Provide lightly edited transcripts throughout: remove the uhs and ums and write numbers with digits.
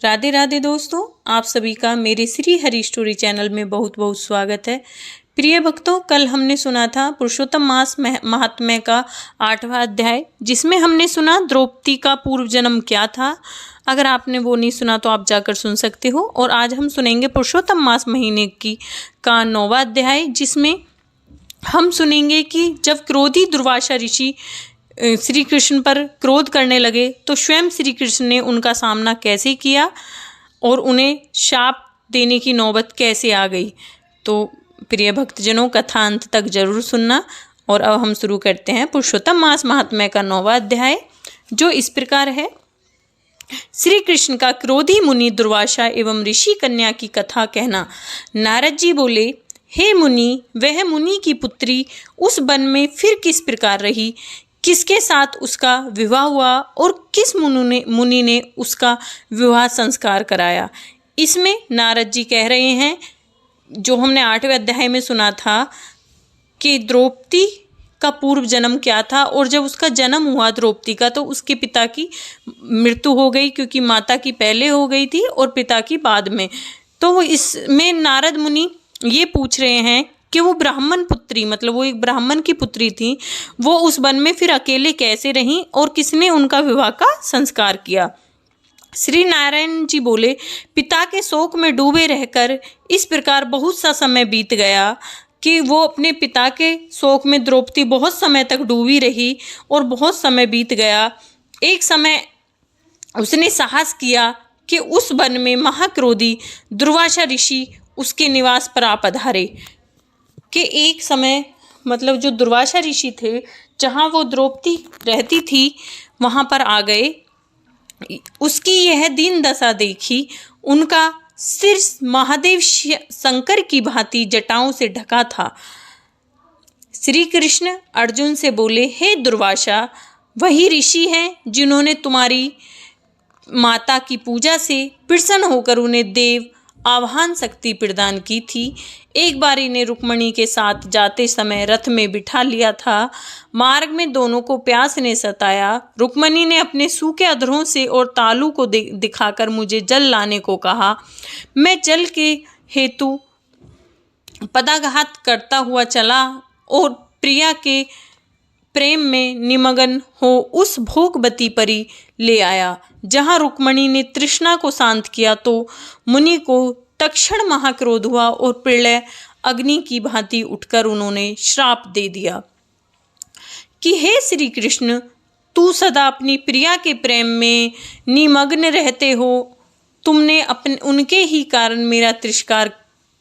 राधे राधे दोस्तों, आप सभी का मेरे श्री हरि स्टोरी चैनल में बहुत बहुत स्वागत है। प्रिय भक्तों, कल हमने सुना था पुरुषोत्तम मास महात्म्य का 8वां अध्याय, जिसमें हमने सुना द्रौपदी का पूर्व जन्म क्या था। अगर आपने वो नहीं सुना तो आप जाकर सुन सकते हो। और आज हम सुनेंगे पुरुषोत्तम मास महीने का 9वां अध्याय, जिसमें हम सुनेंगे कि जब क्रोधी दुर्वासा ऋषि श्री कृष्ण पर क्रोध करने लगे तो स्वयं श्री कृष्ण ने उनका सामना कैसे किया और उन्हें शाप देने की नौबत कैसे आ गई। तो प्रिय भक्तजनों, कथा अंत तक जरूर सुनना। और अब हम शुरू करते हैं पुरुषोत्तम मास महात्म्य का 9वां अध्याय, जो इस प्रकार है। श्री कृष्ण का क्रोधी मुनि दुर्वासा एवं ऋषि कन्या की कथा कहना। नारद जी बोले, हे मुनि, वह मुनि की पुत्री उस वन में फिर किस प्रकार रही, किसके साथ उसका विवाह हुआ और किस मुनि ने उसका विवाह संस्कार कराया। इसमें नारद जी कह रहे हैं, जो हमने 8वें अध्याय में सुना था कि द्रौपदी का पूर्व जन्म क्या था, और जब उसका जन्म हुआ द्रौपदी का तो उसके पिता की मृत्यु हो गई, क्योंकि माता की पहले हो गई थी और पिता की बाद में। तो इसमें नारद मुनि ये पूछ रहे हैं कि वो ब्राह्मण पुत्री, मतलब वो एक ब्राह्मण की पुत्री थी, वो उस वन में फिर अकेले कैसे रहीं और किसने उनका विवाह का संस्कार किया। श्री नारायण जी बोले, पिता के शोक में डूबे रहकर इस प्रकार बहुत सा समय बीत गया कि वो अपने पिता के शोक में द्रौपदी बहुत समय तक डूबी रही और बहुत समय बीत गया। एक समय उसने साहस किया कि उस वन में महाक्रोधी दुर्वासा ऋषि उसके निवास पर आ पधारे। कि एक समय, मतलब जो दुर्वासा ऋषि थे, जहाँ वो द्रौपदी रहती थी वहाँ पर आ गए। उसकी यह दीन दशा देखी, उनका सिर महादेव शंकर की भांति जटाओं से ढका था। श्री कृष्ण अर्जुन से बोले, हे दुर्वासा, वही ऋषि हैं जिन्होंने तुम्हारी माता की पूजा से प्रसन्न होकर उन्हें देव आवाहन शक्ति प्रदान की थी। एक बार इन्हें रुक्मणी के साथ जाते समय रथ में बिठा लिया था। मार्ग में दोनों को प्यास ने सताया। रुक्मणी ने अपने सूखे अधरों से और तालू को दिखाकर मुझे जल लाने को कहा। मैं जल के हेतु पदाघात करता हुआ चला और प्रिया के प्रेम में निमग्न हो उस भोगवती परी ले आया। जहाँ रुक्मणी ने तृष्णा को शांत किया तो मुनि को तत्क्षण महाक्रोध हुआ और प्रलय अग्नि की भांति उठकर उन्होंने श्राप दे दिया कि हे श्री कृष्ण, तू सदा अपनी प्रिया के प्रेम में निमग्न रहते हो। तुमने उनके ही कारण मेरा तिरस्कार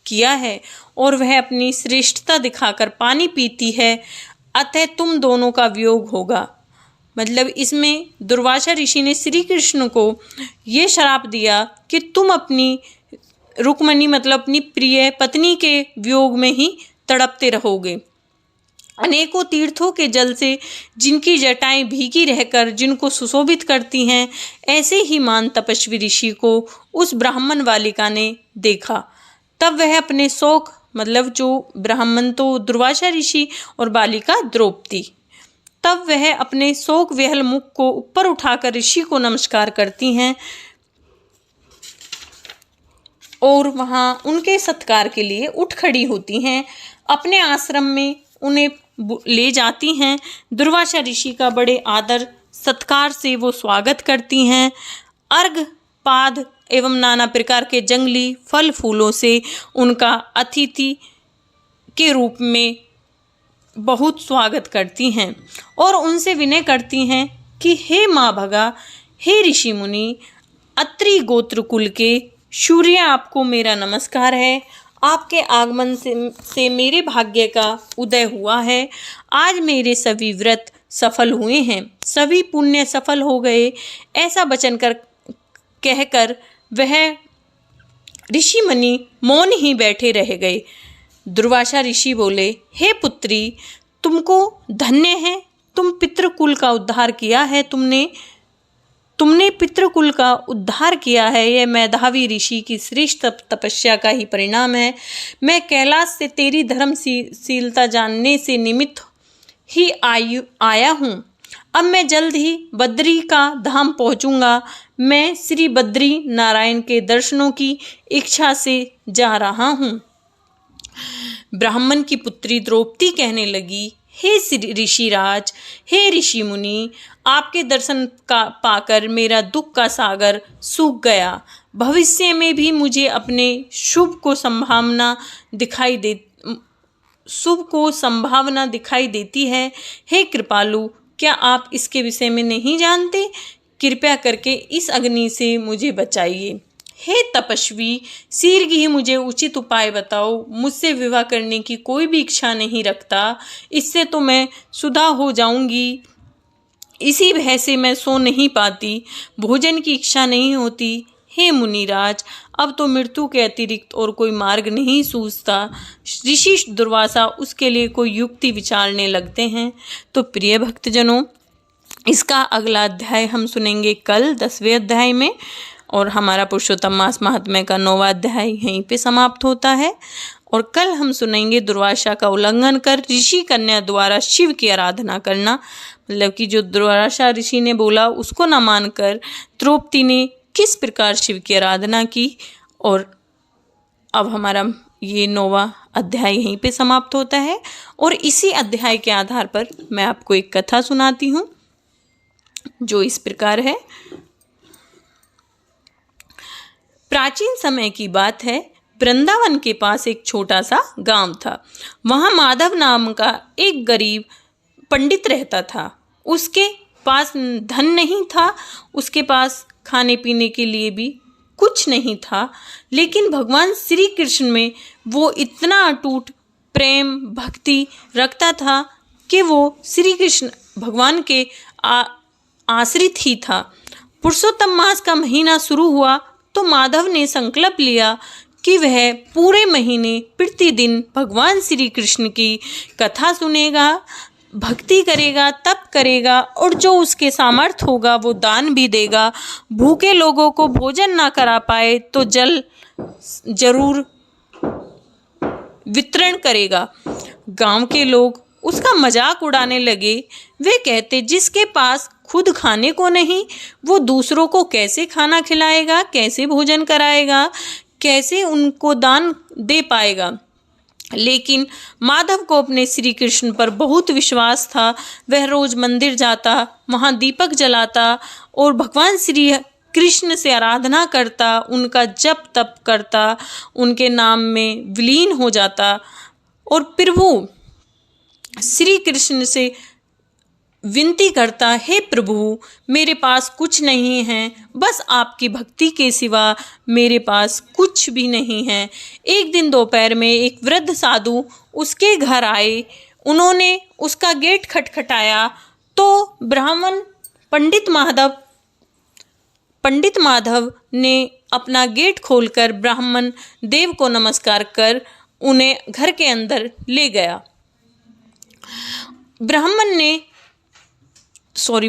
किया है और वह अपनी श्रेष्ठता दिखाकर पानी पीती है, अतः तुम दोनों का वियोग होगा। मतलब इसमें दुर्वासा ऋषि ने श्री कृष्ण को ये श्राप दिया कि तुम अपनी रुक्मणी, मतलब अपनी प्रिय पत्नी के वियोग में ही तड़पते रहोगे। अनेकों तीर्थों के जल से जिनकी जटाएं भीगी रहकर जिनको सुशोभित करती हैं, ऐसे ही मान तपस्वी ऋषि को उस ब्राह्मण बालिका ने देखा। तब वह अपने शोक, मतलब जो ब्राह्मण तो दुर्वासा ऋषि और बालिका द्रौपदी, तब वह अपने शोक विहल मुख को ऊपर उठाकर ऋषि को नमस्कार करती हैं और वहाँ उनके सत्कार के लिए उठ खड़ी होती हैं। अपने आश्रम में उन्हें ले जाती हैं। दुर्वासा ऋषि का बड़े आदर सत्कार से वो स्वागत करती हैं। अर्घ पाद एवं नाना प्रकार के जंगली फल फूलों से उनका अतिथि के रूप में बहुत स्वागत करती हैं और उनसे विनय करती हैं कि हे माँ भगा, हे ऋषि मुनि, अत्रि गोत्र कुल के सूर्य, आपको मेरा नमस्कार है। आपके आगमन से मेरे भाग्य का उदय हुआ है। आज मेरे सभी व्रत सफल हुए हैं, सभी पुण्य सफल हो गए। ऐसा वचन कहकर वह ऋषि मुनि मौन ही बैठे रह गए। दुर्वासा ऋषि बोले, हे पुत्री, तुमको धन्य है, तुम पितृकुल का उद्धार किया है। तुमने पितृकुल का उद्धार किया है। यह मेधावी ऋषि की श्रेष्ठ तपस्या का ही परिणाम है। मैं कैलाश से तेरी धर्मशीलता जानने से निमित्त ही आया हूँ। अब मैं जल्द ही बद्री का धाम पहुंचूंगा। मैं श्री बद्री नारायण के दर्शनों की इच्छा से जा रहा हूँ। ब्राह्मण की पुत्री द्रौपदी कहने लगी, हे ऋषिराज, हे ऋषि मुनि, आपके दर्शन का पाकर मेरा दुख का सागर सूख गया। भविष्य में भी मुझे अपने शुभ को संभावना दिखाई देती है। हे कृपालु, क्या आप इसके विषय में नहीं जानते? कृपया करके इस अग्नि से मुझे बचाइए। हे तपस्वी शीघ्र मुझे उचित उपाय बताओ। मुझसे विवाह करने की कोई भी इच्छा नहीं रखता, इससे तो मैं सुधा हो जाऊंगी। इसी भय से मैं सो नहीं पाती, भोजन की इच्छा नहीं होती। हे मुनिराज, अब तो मृत्यु के अतिरिक्त और कोई मार्ग नहीं सूझता। ऋषि दुर्वासा उसके लिए कोई युक्ति विचारने लगते हैं। तो प्रिय भक्तजनों, इसका अगला अध्याय हम सुनेंगे कल 10वें अध्याय में, और हमारा पुरुषोत्तम मास महात्म्य का 9वां अध्याय यहीं पे समाप्त होता है। और कल हम सुनेंगे दुर्वासा का उल्लंघन कर ऋषि कन्या द्वारा शिव की आराधना करना, मतलब कि जो दुर्वासा ऋषि ने बोला उसको न मानकर द्रौपदी ने किस प्रकार शिव की आराधना की। और अब हमारा ये 9वां अध्याय यहीं पे समाप्त होता है। और इसी अध्याय के आधार पर मैं आपको एक कथा सुनाती हूँ जो इस प्रकार है। प्राचीन समय की बात है, वृंदावन के पास एक छोटा सा गांव था। वहाँ माधव नाम का एक गरीब पंडित रहता था। उसके पास धन नहीं था, उसके पास खाने पीने के लिए भी कुछ नहीं था, लेकिन भगवान श्री कृष्ण में वो इतना अटूट प्रेम भक्ति रखता था कि वो श्री कृष्ण भगवान के आश्रित ही था। पुरुषोत्तम मास का महीना शुरू हुआ तो माधव ने संकल्प लिया कि वह पूरे महीने प्रतिदिन भगवान श्री कृष्ण की कथा सुनेगा, भक्ति करेगा, तप करेगा, और जो उसके सामर्थ्य होगा वो दान भी देगा। भूखे लोगों को भोजन ना करा पाए तो जल जरूर वितरण करेगा। गांव के लोग उसका मजाक उड़ाने लगे। वे कहते, जिसके पास खुद खाने को नहीं वो दूसरों को कैसे खाना खिलाएगा, कैसे भोजन कराएगा, कैसे उनको दान दे पाएगा। लेकिन माधव को अपने श्री कृष्ण पर बहुत विश्वास था। वह रोज मंदिर जाता, वहाँ दीपक जलाता और भगवान श्री कृष्ण से आराधना करता, उनका जप तप करता, उनके नाम में विलीन हो जाता और प्रभु श्री कृष्ण से विनती करता, हे प्रभु, मेरे पास कुछ नहीं है, बस आपकी भक्ति के सिवा मेरे पास कुछ भी नहीं है। एक दिन दोपहर में एक वृद्ध साधु उसके घर आए। उन्होंने उसका गेट खटखटाया तो ब्राह्मण पंडित माधव ने अपना गेट खोलकर ब्राह्मण देव को नमस्कार कर उन्हें घर के अंदर ले गया।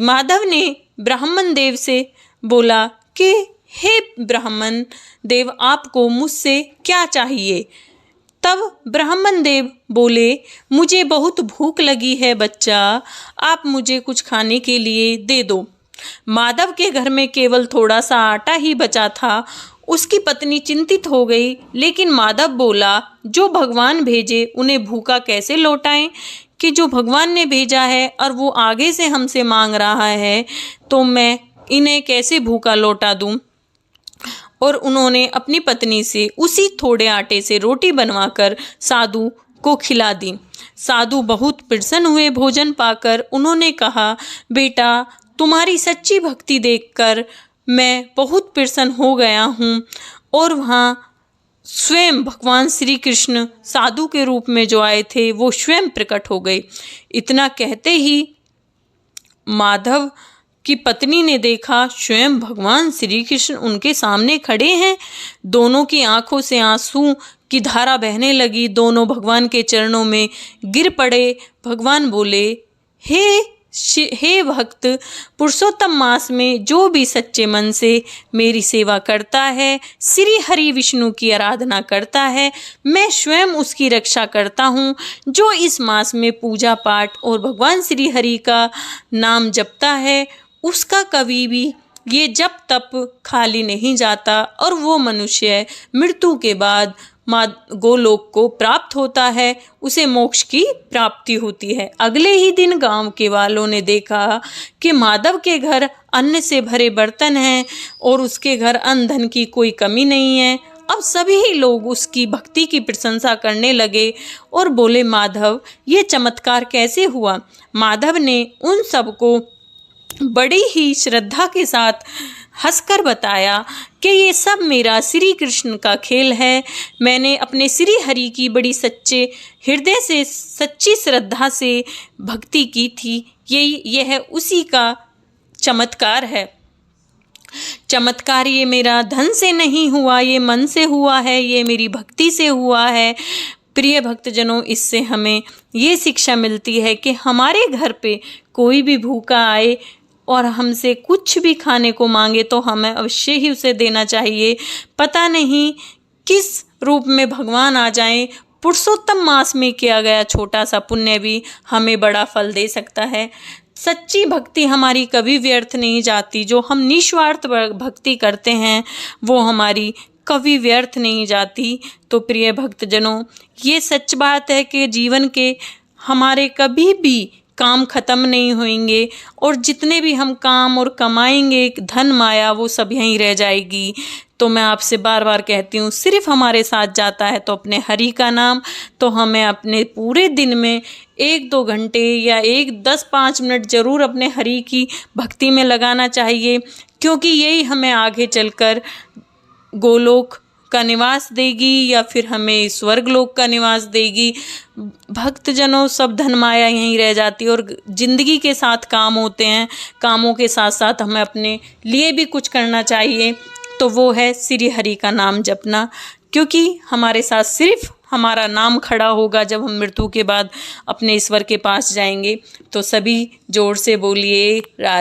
माधव ने ब्राह्मण देव से बोला कि हे ब्राह्मण देव, आपको मुझसे क्या चाहिए? तब ब्राह्मण देव बोले, मुझे बहुत भूख लगी है बच्चा, आप मुझे कुछ खाने के लिए दे दो। माधव के घर में केवल थोड़ा सा आटा ही बचा था। उसकी पत्नी चिंतित हो गई, लेकिन माधव बोला, जो भगवान भेजे उन्हें भूखा कैसे लौटाएं? कि जो भगवान ने भेजा है और वो आगे से हमसे मांग रहा है तो मैं इन्हें कैसे भूखा लौटा दूं? और उन्होंने अपनी पत्नी से उसी थोड़े आटे से रोटी बनवाकर साधु को खिला दी। साधु बहुत प्रसन्न हुए भोजन पाकर। उन्होंने कहा, बेटा, तुम्हारी सच्ची भक्ति देखकर मैं बहुत प्रसन्न हो गया हूँ। और वहाँ स्वयं भगवान श्री कृष्ण साधु के रूप में जो आए थे वो स्वयं प्रकट हो गए। इतना कहते ही माधव की पत्नी ने देखा स्वयं भगवान श्री कृष्ण उनके सामने खड़े हैं। दोनों की आंखों से आंसू की धारा बहने लगी। दोनों भगवान के चरणों में गिर पड़े। भगवान बोले, हे हे भक्त, पुरुषोत्तम मास में जो भी सच्चे मन से मेरी सेवा करता है, श्री हरि विष्णु की आराधना करता है, मैं स्वयं उसकी रक्षा करता हूँ। जो इस मास में पूजा पाठ और भगवान श्री हरि का नाम जपता है, उसका कभी भी ये जप तप खाली नहीं जाता और वो मनुष्य मृत्यु के बाद गोलोक को प्राप्त होता है, उसे मोक्ष की प्राप्ति होती है। अगले ही दिन गांव के वालों ने देखा कि माधव के घर अन्न से भरे बर्तन हैं और उसके घर अन्न धन की कोई कमी नहीं है। अब सभी लोग उसकी भक्ति की प्रशंसा करने लगे और बोले, माधव, ये चमत्कार कैसे हुआ? माधव ने उन सबको बड़ी ही श्रद्धा के साथ हंसकर बताया कि ये सब मेरा श्री कृष्ण का खेल है। मैंने अपने श्री हरि की बड़ी सच्चे हृदय से सच्ची श्रद्धा से भक्ति की थी। यह उसी का चमत्कार है। चमत्कार ये मेरा धन से नहीं हुआ, ये मन से हुआ है, ये मेरी भक्ति से हुआ है। प्रिय भक्तजनों, इससे हमें ये शिक्षा मिलती है कि हमारे घर पे कोई भी भूखा आए और हमसे कुछ भी खाने को मांगे तो हमें अवश्य ही उसे देना चाहिए। पता नहीं किस रूप में भगवान आ जाएं। पुरुषोत्तम मास में किया गया छोटा सा पुण्य भी हमें बड़ा फल दे सकता है। सच्ची भक्ति हमारी कभी व्यर्थ नहीं जाती। जो हम निस्वार्थ भक्ति करते हैं वो हमारी कभी व्यर्थ नहीं जाती। तो प्रिय भक्तजनों, ये सच बात है कि जीवन के हमारे कभी भी काम खत्म नहीं होंगे और जितने भी हम काम और कमाएंगे धन माया, वो सब यहीं रह जाएगी। तो मैं आपसे बार बार कहती हूँ, सिर्फ हमारे साथ जाता है तो अपने हरि का नाम तो हमें अपने पूरे दिन में 1-2 घंटे या 10-5 मिनट ज़रूर अपने हरि की भक्ति में लगाना चाहिए, क्योंकि यही हमें आगे चलकर गोलोक का निवास देगी या फिर हमें स्वर्गलोक का निवास देगी। भक्तजनों, सब धन माया यहीं रह जाती है और जिंदगी के साथ काम होते हैं। कामों के साथ साथ हमें अपने लिए भी कुछ करना चाहिए, तो वो है श्री हरि का नाम जपना, क्योंकि हमारे साथ सिर्फ हमारा नाम खड़ा होगा जब हम मृत्यु के बाद अपने ईश्वर के पास जाएंगे। तो सभी जोर से बोलिए राधे।